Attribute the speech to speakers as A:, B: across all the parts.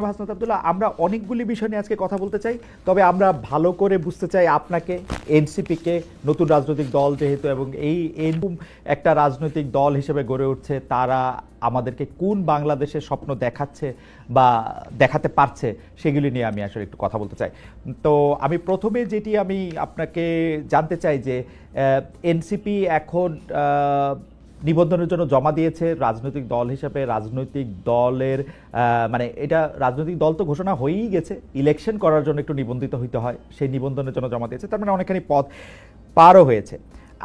A: হাসনাত আব্দুল্লাহ, আমরা অনেকগুলি বিষয় নিয়ে আজকে কথা বলতে চাই, তবে আমরা ভালো করে বুঝতে চাই আপনাকে, এনসিপিকে, নতুন রাজনৈতিক দল যেহেতু, এবং এরকম একটা রাজনৈতিক দল হিসেবে গড়ে উঠছে, তারা আমাদেরকে কোন বাংলাদেশের স্বপ্ন দেখাচ্ছে বা দেখাতে পারছে, সেগুলি নিয়ে আমি আসলে একটু কথা বলতে চাই। তো আমি প্রথমে যেটি আমি আপনাকে জানতে চাই যে এনসিপি এখন নিবন্ধনের জন্য জমা দিয়েছে রাজনৈতিক দল হিসেবে। রাজনৈতিক দলের মানে এটা রাজনৈতিক দল তো ঘোষণা হয়েই গেছে, ইলেকশন করার জন্য একটু নিবন্ধিত হইতে হয়, সেই নিবন্ধনের জন্য জমা দিয়েছে, তার মানে অনেকখানি পথ পারও হয়েছে।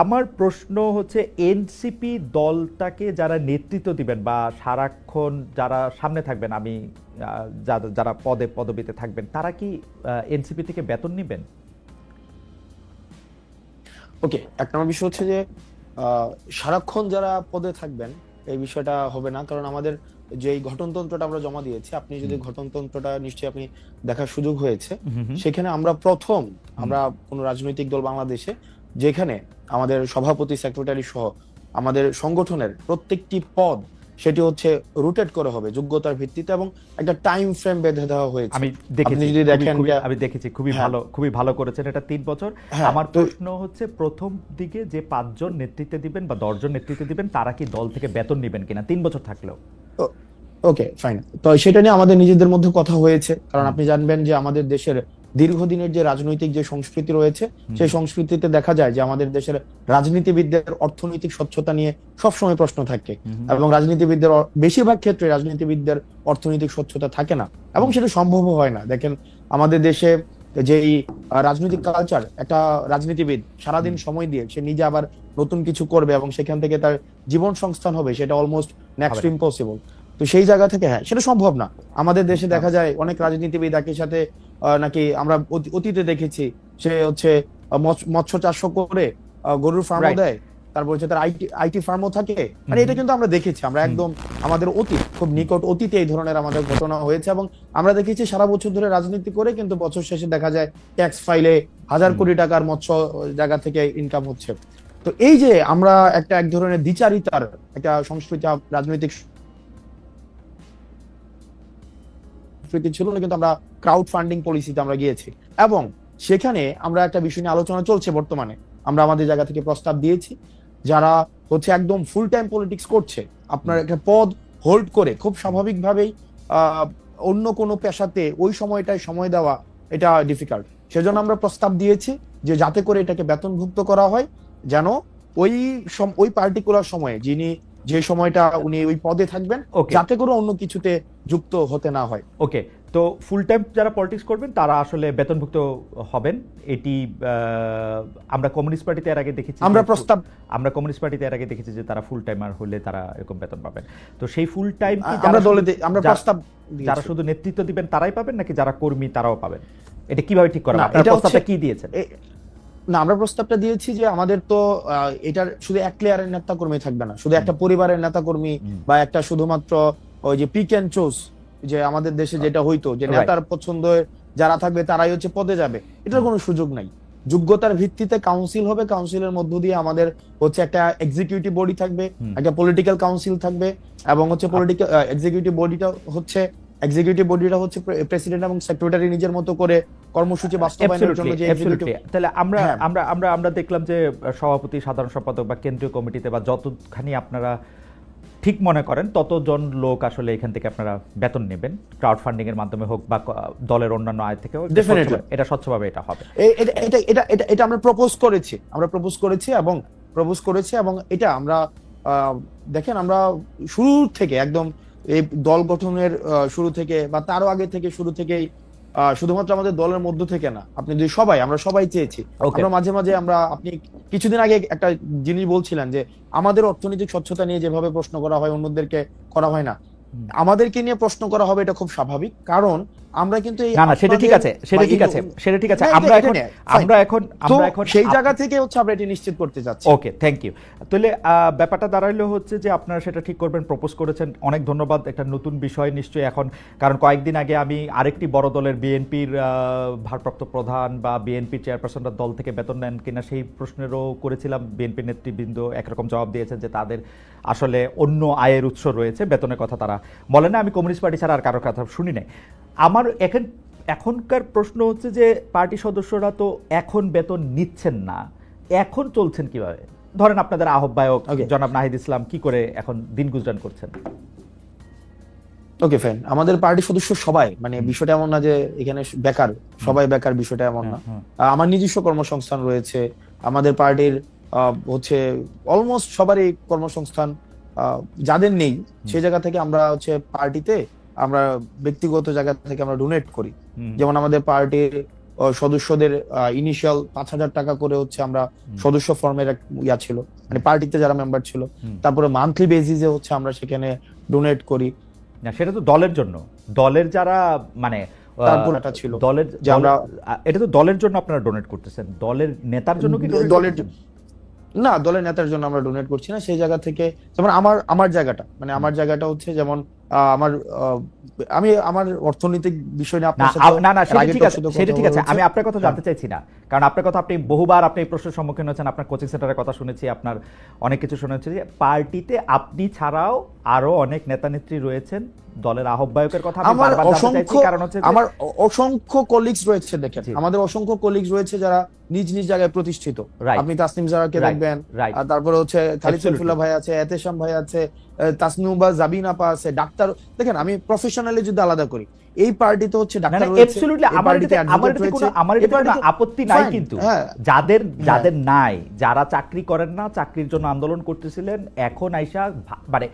A: আমার প্রশ্ন হচ্ছে, এনসিপি দলটাকে যারা নেতৃত্ব দিবেন বা সারাক্ষণ যারা সামনে থাকবেন, আমি যারা পদবিতে থাকবেন, তারা কি এনসিপি থেকে বেতন নেবেন?
B: ওকে, এক নম্বর বিষয় হচ্ছে যে সারাক্ষণ যারা পদে থাকবেন এই বিষয়টা হবে না, কারণ আমাদের যে গঠনতন্ত্রটা আমরা জমা দিয়েছি, আপনি যদি গঠনতন্ত্রটা নিশ্চয়ই আপনি দেখার সুযোগ হয়েছে, সেখানে আমরা আমরা কোন রাজনৈতিক দল বাংলাদেশে যেখানে আমাদের সভাপতি, সেক্রেটারি সহ আমাদের সংগঠনের প্রত্যেকটি পদ সেটি হচ্ছে রোটেট করে হবে যোগ্যতার ভিত্তিতে, এবং একটা টাইম ফ্রেম বেঁধে দেওয়া হয়েছে।
A: আমি দেখেছি,
B: যদি দেখেন,
A: আমি দেখেছি, খুবই ভালো করেছেন, এটা 3 বছর। আমার প্রশ্ন হচ্ছে, প্রথম দিকে যে 5 জন নেতৃত্বে দিবেন বা 10 জন নেতৃত্বে দিবেন, তারা কি দল থেকে বেতন নেবেন কিনা 3 বছর থাকলেও?
B: ওকে, ফাইন। তো সেটা নিয়ে আমাদের নিজেদের মধ্যে কথা হয়েছে, কারণ আপনি জানবেন যে আমাদের দেশের দীর্ঘদিনের যে রাজনৈতিক যে সংস্কৃতি রয়েছে, সেই সংস্কৃতিতে দেখা যায় যে আমাদের দেশের রাজনীতিবিদদের অর্থনৈতিক স্বচ্ছতা নিয়ে সবসময় প্রশ্ন থাকে, এবং রাজনীতিবিদদের বেশিরভাগ ক্ষেত্রে রাজনীতিবিদদের অর্থনৈতিক স্বচ্ছতা থাকে না, এবং সেটা সম্ভব হয় না। দেখেন, আমাদের দেশে যে রাজনৈতিক কালচার, একটা রাজনীতিবিদ সারাদিন সময় দিয়ে সে নিজে আবার নতুন কিছু করবে এবং সেখান থেকে তার জীবন সংস্থান হবে, সেটা অলমোস্ট নেক্সট ইম্পসিবল। তো সেই জায়গা থেকে সেটা সম্ভব না। আমাদের দেশে দেখা যায় অনেক রাজনীতিবিদ একই সাথে নাকি আমরা অতীতে দেখেছি, সে হচ্ছে মৎস্য চাষ করে গরুর ফার্মও দেয়, তারপর হচ্ছে তার আইটি ফার্মও থাকে। মানে এটা কিন্তু আমরা দেখেছি, আমরা একদম আমাদের অতীত, খুব নিকট অতীতে এই ধরনের আমাদের ঘটনা হয়েছে, এবং আমরা দেখেছি সারা বছর ধরে রাজনীতি করে কিন্তু বছর শেষে দেখা যায় ট্যাক্স ফাইলে 1000 কোটি টাকার মৎস্য জায়গা থেকে ইনকাম হচ্ছে। তো এই যে আমরা এক ধরনের দ্বিচারিতার একটা সংস্কৃতি, রাজনৈতিক ছিল না, কিন্তু আমরা ক্রাউড ফান্ডিং পলিসিতে আমরা গিয়েছি, এবং সেখানে আমরা একটা বিষয় নিয়ে আলোচনা চলছে বর্তমানে। আমরা আমাদের জায়গা থেকে প্রস্তাব দিয়েছি, যারা হচ্ছে একদম ফুল টাইম পলিটিক্স করছে, আপনার একটা পদ হোল্ড করে খুব স্বাভাবিকভাবেই অন্য কোনো পেশাতে ওই সময়টায় সময় দেওয়া এটা ডিফিকাল্ট। সেজন্য আমরা প্রস্তাব দিয়েছি যে যাতে করে এটাকে বেতনভুক্ত করা হয়, যেন ওই পার্টিকুলার সময়ে যিনি যে সময়টা উনি ওই পদে থাকবেন, যাতে করে অন্য কিছুতে যুক্ত হতে না হয়।
A: ওকে, তো ফুল টাইম যারা পলিটিক্স করবেন তারা আসলে বেতনভুক্ত হবেন। এটি আমরা কমিউনিস্ট পার্টিতে এর আগে দেখেছি, আমরা কমিউনিস্ট পার্টিতে এর আগে দেখেছি যে তারা ফুল টাইমার হলে তারা এরকম বেতন পাবেন। তো সেই ফুল টাইম কি
B: আমরা প্রস্তাব
A: যারা শুধু নেতৃত্ব দিবেন তারাই পাবেন, নাকি যারা কর্মী তারাও পাবেন? এটা কিভাবে ঠিক করা? আপনারা প্রস্তাবটা কি দিয়েছেন?
B: না, আমরা প্রস্তাবটা দিয়েছি যে আমাদের তো এটার শুধু এক লেয়ারের নেতা কর্মী থাকবে না, শুধু একটা পরিবারের নেতা কর্মী বা একটা শুধুমাত্র ওই যে পিক এন্ড চুজ, যে আমাদের দেশে যেটা হইতো যে নেতার পছন্দ যারা থাকবে তারাই হচ্ছে পদে যাবে, এটার কোনো সুযোগ নাই। যোগ্যতার ভিত্তিতে কাউন্সিল হবে, কাউন্সিলের মধ্য দিয়ে আমাদের হচ্ছে একটা এক্সিকিউটিভ বডি থাকবে, একটা পলিটিক্যাল কাউন্সিল থাকবে, এবং হচ্ছে পলিটিক্যাল এক্সিকিউটিভ বডিটা হচ্ছে প্রেসিডেন্ট এবং সেক্রেটারি নিজের মতো করে কর্মসূচি বাস্তবায়নের জন্য যে
A: তাহলে আমরা দেখলাম যে সভাপতি, সাধারণ সম্পাদক বা কেন্দ্রীয় কমিটিতে বা যতখানি আপনারা ঠিক মনে করেন ততজন লোক আসলে এখান থেকে আপনারা বেতন নেবেন, ক্রাউড ফান্ডিং এর মাধ্যমে হোক বা দলের অন্যান্য আয় থেকে হোক, এটা স্বচ্ছভাবে এটা হবে।
B: এটা আমরা প্রপোজ করেছি এবং এটা আমরা দেখেন, আমরা শুরু থেকে একদম এই দল গঠনের শুরু থেকে বা তারও আগে থেকে শুরু থেকেই শুধুমাত্র আমাদের দলের মধ্য থেকে না, আপনি যদি আমরা সবাই চেয়েছি। আমরা মাঝে মাঝে আপনি কিছুদিন আগে একটা জিনিস বলছিলেন যে আমাদের অর্থনৈতিক স্বচ্ছতা নিয়ে যেভাবে প্রশ্ন করা হয় অন্যদেরকে করা হয় না, আমাদেরকে নিয়ে প্রশ্ন করা হবে, এটা খুব স্বাভাবিক। কারণ আমরা কিন্তু এই
A: না সেটা ঠিক
B: আপনাদের
A: আছে, সেটা
B: বা
A: ঠিক
B: এই
A: আছে, সেটা ঠিক আছে।
B: না,
A: আমরা
B: এটা
A: এখন
B: নিয়ে,
A: আমরা
B: fine.
A: এখন
B: তো
A: আমরা এখন
B: সেই জায়গা থেকে হচ্ছে আমরা এটি নিশ্চিত করতে যাচ্ছি।
A: ওকে, থ্যাংক ইউ। তাহলে ব্যাপারটা দাঁড়াইলো হচ্ছে যে আপনারা সেটা ঠিক করবেন, প্রপোজ করেছেন, অনেক ধন্যবাদ। একটা নতুন বিষয় নিশ্চয়ই এখন, কারণ কয়েকদিন আগে আমি আরেকটি বড় দলের বিএনপির ভারপ্রাপ্ত প্রধান বা বিএনপি চেয়ারপারসনরা দল থেকে বেতন নেন কিনা সেই প্রশ্নেরও করেছিলাম। বিএনপি নেতৃবৃন্দ একরকম জবাব দিয়েছেন যে তাদের আসলে অন্য আয়ের উৎস রয়েছে, বেতনের কথা তারা বলে না। আমি কমিউনিস্ট পার্টি ছাড়া আর কারোর কথা শুনি নাই। আমার এখনকার প্রশ্ন হচ্ছে যে পার্টি সদস্যরা তো এখন বেতন নিচ্ছেন না, এখন চলছেন কিভাবে? ধরেন আপনাদের আহ্বায়ক জনাব নাহিদ ইসলাম কি করে এখন দিন গুজরান করছেন?
B: ওকে ফাইন, আমাদের পার্টি সদস্য সবাই, মানে বিষয়টা এমন না যে এখানে বেকার, সবাই বেকার, বিষয়টা এমন না। আমার নিজস্ব কর্মসংস্থান রয়েছে, আমাদের পার্টির হচ্ছে অলমোস্ট সবারই কর্মসংস্থান। যাদের নেই সেই জায়গা থেকে আমরা হচ্ছে পার্টিতে আমরা ব্যক্তিগত জায়গা থেকে আমরা ডোনেট করি। যেমন আমাদের পার্টির সদস্যদের ইনিশিয়াল 5,000 টাকা করে হচ্ছে আমরা সদস্য ফর্মের ইয়া ছিল, মানে পার্টিতে যারা মেম্বার ছিল, তারপরে মান্থলি বেসিসে হচ্ছে আমরা সেখানে ডোনেট করি।
A: না সেটা তো দলের জন্য, দলের যারা মানে
B: তারপর এটা ছিল
A: দলের যে আমরা, এটা তো দলের জন্য আপনারা ডোনেট করতেছেন, দলের নেতার জন্য কি?
B: দলের জন্য না, দলের নেতার জন্য আমরা ডোনেট করছি না। সেই জায়গা থেকে যেমন আমার জায়গাটা, মানে আমার জায়গাটা হচ্ছে যেমন আমি আমার অর্থনৈতিক বিষয় নিয়ে আপনার সাথে
A: না সেটা ঠিক আছে, সেটা ঠিক আছে। আমি আপনার কথা জানতে চাইছি না, কারণ আপনার কথা আপনি বহুবার আপনি এই প্রশ্নের সম্মুখীন হয়েছেন, আপনার কোচিং সেন্টারের কথা শুনেছি, আপনার অনেক কিছু শুনেছি যে পার্টিতে আপনি ছাড়াও আরো অনেক নেতা নেত্রী রয়েছেন, দলের আহ্বায়কের কথা আমি বারবার জানতে চাইছি, কারণ হচ্ছে
B: আমার অসংখ্য কলিগস রয়েছে। দেখেন আমাদের অসংখ্য কলিগস রয়েছে যারা নিজ নিজ জায়গায় প্রতিষ্ঠিত। আপনি তাসনিম জারাকে দেখবেন, তারপরে হচ্ছে খালিদ সাইফুল্লাহ ভাই আছে, এতেশাম ভাই আছে, তাসনিমা জাবিন আপা আছে, ডাক্তার। দেখেন আমি প্রফেশনালি যদি আলাদা করি, এই পার্টিতে হচ্ছে ডাক্তার রয়েছে,
A: অ্যাবসলিউটলি আমার এটাতে কোনো আপত্তি নাই, কিন্তু যাদের নাই, যারা চাকরি করেন না, চাকরির জন্য আন্দোলন করতেছিলেন, এখন আইসা মানে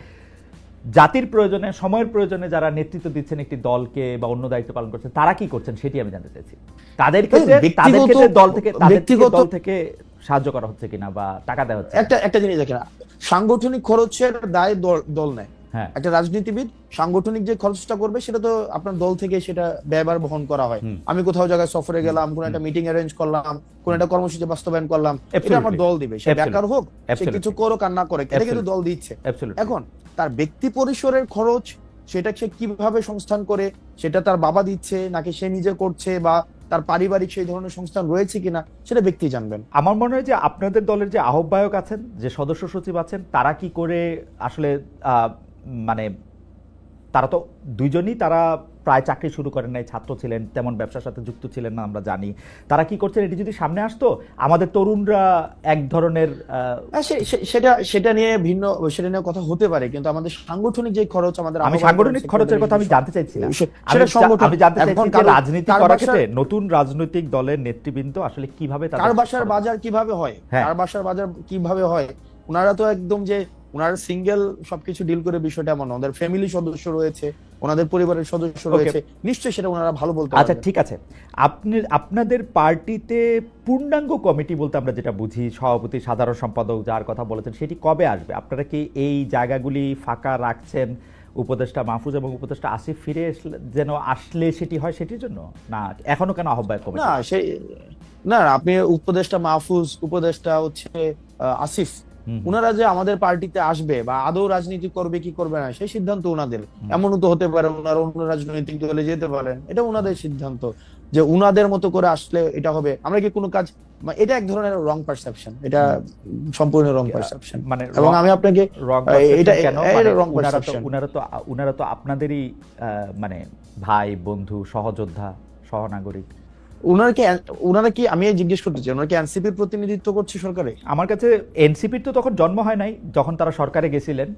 A: জাতির প্রয়োজনে, সময়ের প্রয়োজনে যারা নেতৃত্ব দিচ্ছেন একটি দলকে বা অন্য দায়িত্ব পালন করছেন, তারা কি করছেন সেটি আমি জানতে চাইছি। তাদের ক্ষেত্রে দল থেকে সাহায্য করা হচ্ছে কিনা বা টাকা দেওয়া হচ্ছে।
B: একটা জিনিস দেখেন, সাংগঠনিক খরচের দায় দল নেয়। একটা রাজনীতিবিদ সাংগঠনিক যে খরচটা করবে সেটা তো আপনার দল থেকে সেটা ব্যয়ভার বহন করা হয়। আমি কোথাও জায়গায় সফরে গেলাম, কোন একটা মিটিং অ্যারেঞ্জ করলাম, কোন একটা কর্মসূচি বাস্তবায়ন করলাম, এটা আমার দল দিবে। সে বেকার হোক, সে কিছু করুক আর না করে, এটা কিন্তু দল দিচ্ছে। এখন তার ব্যক্তি পরিসরের খরচ সেটা সে কিভাবে সংস্থান করে, সেটা তার বাবা দিচ্ছে নাকি সে নিজে করছে, বা তার পারিবারিক সেই ধরনের সংস্থান রয়েছে কিনা, সেটা ব্যক্তি জানবেন।
A: আমার মনে হয় যে আপনাদের দলের যে আহ্বায়ক আছেন, যে সদস্য সচিব আছেন, তারা কি করে আসলে মানে তারা তো দুইজনই তারা প্রায় চাকরি শুরু করেন নাই, ছাত্র ছিলেন, তেমন ব্যবসার সাথে যুক্ত ছিলেন না, আমরা জানি। তারা কি করছেন এটি যদি সামনে আসতো, আমাদের তরুণরা এক ধরনের
B: সেটা নিয়ে কথা হতে পারে, কিন্তু আমাদের সাংগঠনিক যে খরচ,
A: আমি সাংগঠনিক খরচের কথা আমি জানতে চাইছি না, আমি জানতে চাইছি যে রাজনীতি করার ক্ষেত্রে নতুন রাজনৈতিক দলের নেতৃবৃন্দ আসলে কিভাবে
B: কার বাসার বাজার কিভাবে হয়, কার বাসার বাজার কিভাবে হয়। ওনারা তো একদম যে ওনারা সিঙ্গেল সবকিছু ডিল করে, বিষয়টা এমন। ওদের ফ্যামিলি সদস্য রয়েছে, ওনাদের পরিবারের সদস্য রয়েছে, নিশ্চয়ই সেটা ওনারা ভালো বলতে পারবেন।
A: আচ্ছা ঠিক আছে, আপনাদের পার্টিতে পূর্ণাঙ্গ কমিটি বলতে আমরা যেটা বুঝি, সভাপতি, সাধারণ সম্পাদক, যার কথা বলেছেন, সেটি কবে আসবে? আপনারা কি এই জায়গাগুলি ফাঁকা রাখছেন উপদেষ্টা মাহফুজ এবং উপদেষ্টা আসিফ ফিরে যেন আসলে সেটি হয়, সেটির জন্য? না এখনো কেন আহ্বায়ক কমিটি?
B: না আপনি উপদেষ্টা মাহফুজ, উপদেষ্টা হচ্ছে আসিফ, ওনারা যে আমাদের পার্টিতে আসবে বা আদৌ রাজনীতি করবে কি করবে না, সেই সিদ্ধান্ত ওনাদের। এমনও তো হতে পারে ওনারা অন্য রাজনৈতিক দলে যেতে পারেন, এটা ওনাদের সিদ্ধান্ত, যে উনাদের মতো করে আসলে এটা হবে। আমরা কি কোনো কাজ, এটা এক ধরনের রং পারসেপশন, এটা সম্পূর্ণ রং পারসেপশন।
A: মানে
B: এবং আমি আপনাকে
A: এটা রং পারসেপশন, উনারা তো আপনাদেরই মানে ভাই, বন্ধু, সহযোদ্ধা, সহনাগরিক।
B: উনারা কি, আমি জিজ্ঞেস করতে চাই, ওনারা কি এনসিপির প্রতিনিধিত্ব করছে সরকারে?
A: আমার কাছে এনসিপির তো তখন জন্ম হয় নাই যখন তারা সরকারে গেছিলেন।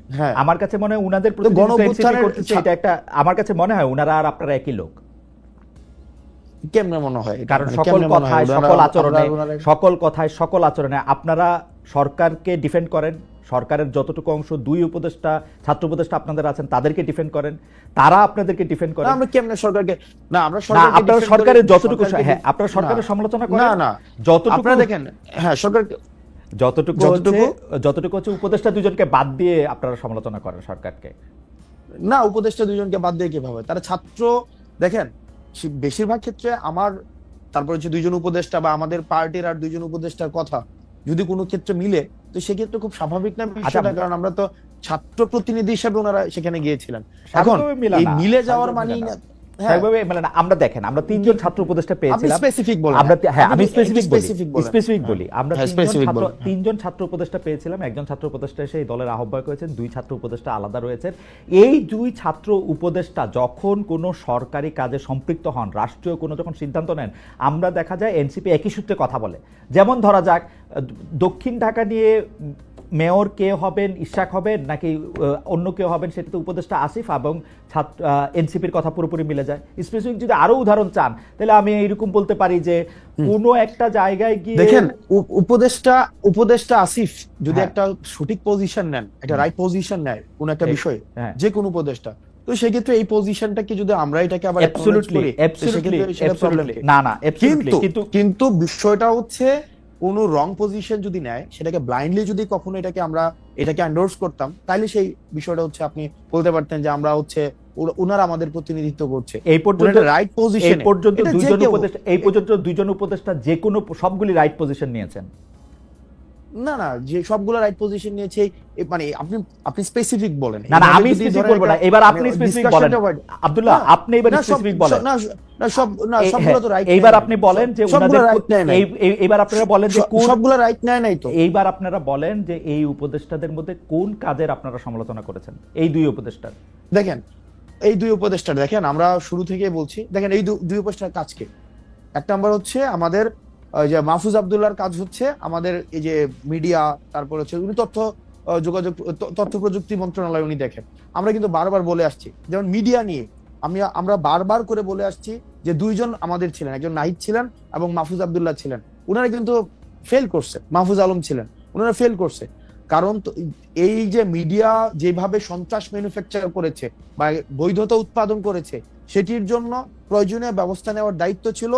A: আমার কাছে মনে হয় উনাদের প্রতিনিধিত্ব এনসিপি করতেছে, এটা একটা, আমার কাছে মনে হয় উনারা আর আপনারা একই লোক।
B: কেমনে মনে হয়?
A: কারণ সকল কথায় সকল আচরণে আপনারা সরকারকে ডিফেন্ড করেন, সরকারের যতটুকু অংশ দুই উপদেষ্টা, ছাত্র উপদেষ্টা আপনাদের আছেন, তাদেরকে ডিফেন্ড করেন, তারা আপনাদেরকে ডিফেন্ড করেন।
B: আমরা কেমনে সরকারকে, না আমরা
A: আপনারা সরকারের যতটুকু, হ্যাঁ আপনারা সরকারের সমালোচনা করেন,
B: না
A: যতটুকু
B: আপনারা দেখেন, হ্যাঁ সরকার
A: যতটুকু হচ্ছে উপদেষ্টা দুজনকে বাদ দিয়ে আপনারা সমালোচনা করেন সরকারকে।
B: না উপদেষ্টা দুজনকে বাদ দিয়ে কিভাবে? তারা ছাত্র, দেখেন বেশিরভাগ ক্ষেত্রে আমার, তারপর হচ্ছে দুইজন উপদেষ্টা বা আমাদের পার্টির আর দুইজন উপদেষ্টার কথা যদি কোনো ক্ষেত্রে মিলে, তো সেক্ষেত্রে খুব স্বাভাবিক না বিষয়টা, কারণ আমরা তো ছাত্র প্রতিনিধি হিসেবে ওনারা সেখানে গিয়েছিলেন। এখন এই মিলে যাওয়ার মানে
A: স্বাভাবিকভাবে মানে না, আমরা দেখেন আমরা তিনজন ছাত্র উপদেষ্টা পেয়েছিলাম।
B: স্পেসিফিক বলেন,
A: আমরা হ্যাঁ আমি
B: স্পেসিফিক
A: বলি আমরা তিনজন ছাত্র উপদেষ্টা পেয়েছিলাম। একজন ছাত্র উপদেষ্টা এসে এই দলের আহ্বায়ক হয়েছেন, দুই ছাত্র উপদেষ্টা আলাদা রয়েছেন। এই দুই ছাত্র উপদেষ্টা যখন কোনো সরকারি কাজে সম্পৃক্ত হন, রাষ্ট্রীয় কোনো যখন সিদ্ধান্ত নেন, আমরা দেখা যায় এনসিপি একই সূত্রে কথা বলে। যেমন ধরা যাক দক্ষিণ ঢাকা নিয়ে মেয়র কে হবেন, ইশাক হবেন নাকি অন্য কেউ হবেন, সেটাতে উপদেষ্টা আসিফ এবং এনসিপির কথা পুরোপুরি মিলে যায়। স্পেসিফিক যদি আরো উদাহরণ চান তাহলে আমি এইরকম বলতে পারি যে কোনো একটা জায়গায় গিয়ে
B: দেখেন উপদেষ্টা আসিফ যদি একটা সঠিক পজিশন নেন, একটা রাইট পজিশন নেয় কোন একটা বিষয়ে, যে কোন উপদেষ্টা, তো সেক্ষেত্রে এই পজিশনটাকে যদি আমরা এটাকে আবার কিন্তু বিষয়টা হচ্ছে কোন রং পজিশন যদি নেয়, সেটাকে ব্লাইন্ডলি যদি কখনো এটাকে এন্ডোর্স করতাম, তাহলে সেই বিষয়টা হচ্ছে আপনি বলতে পারতেন যে আমরা হচ্ছে ওনারা আমাদের প্রতিনিধিত্ব করছে।
A: এই পর্যন্ত
B: রাইট পজিশন,
A: এই পর্যন্ত দুইজন উপদেষ্টা যে কোনো সবগুলি রাইট পজিশন নিয়েছেন।
B: না না, যে সবগুলো রাইট পজিশন নিয়েছে, মানে আপনি স্পেসিফিক বলেন।
A: না না, আমি স্পেসিফিক বলবো না, এবার আপনি স্পেসিফিক বলেন আব্দুল্লাহ, আপনি এবার স্পেসিফিক বলেন।
B: না সবগুলো তো রাইট।
A: এইবার আপনি বলেন যে এইবার আপনারা বলেন যে
B: সবগুলো রাইট নাই তো।
A: এইবার আপনারা বলেন যে এই উপদেষ্টাদের মধ্যে কোন কাজের আপনারা সমালোচনা করেছেন, এই দুই উপদেষ্টার।
B: দেখেন এই দুই উপদেষ্টার, দেখেন আমরা শুরু থেকে বলছি, দেখেন এই দুই উপদেষ্টার কাজকে, এক নাম্বার হচ্ছে আমাদের যে মাহফুজ আব্দুল্লাহর কাজ হচ্ছে আমাদের এই যে মিডিয়া, তারপর হচ্ছে উনি তথ্য প্রযুক্তি মন্ত্রণালয় উনি দেখেন। আমরা কিন্তু বারবার বলে আসছি, যেমন মিডিয়া নিয়ে আমরা বারবার করে বলে আসছি যে দুইজন আমাদের ছিলেন, একজন নাহিদ ছিলেন এবং মাহফুজ আব্দুল্লাহ ছিলেন, ওনারা কিন্তু ফেল করছে। মাহফুজ আলম ছিলেন, ওনারা ফেল করছে। কারণ এই যে মিডিয়া যেভাবে সন্ত্রাস ম্যানুফ্যাকচার করেছে বা বৈধতা উৎপাদন করেছে, সেটির জন্য প্রয়োজনীয় ব্যবস্থা নেওয়ার দায়িত্ব ছিল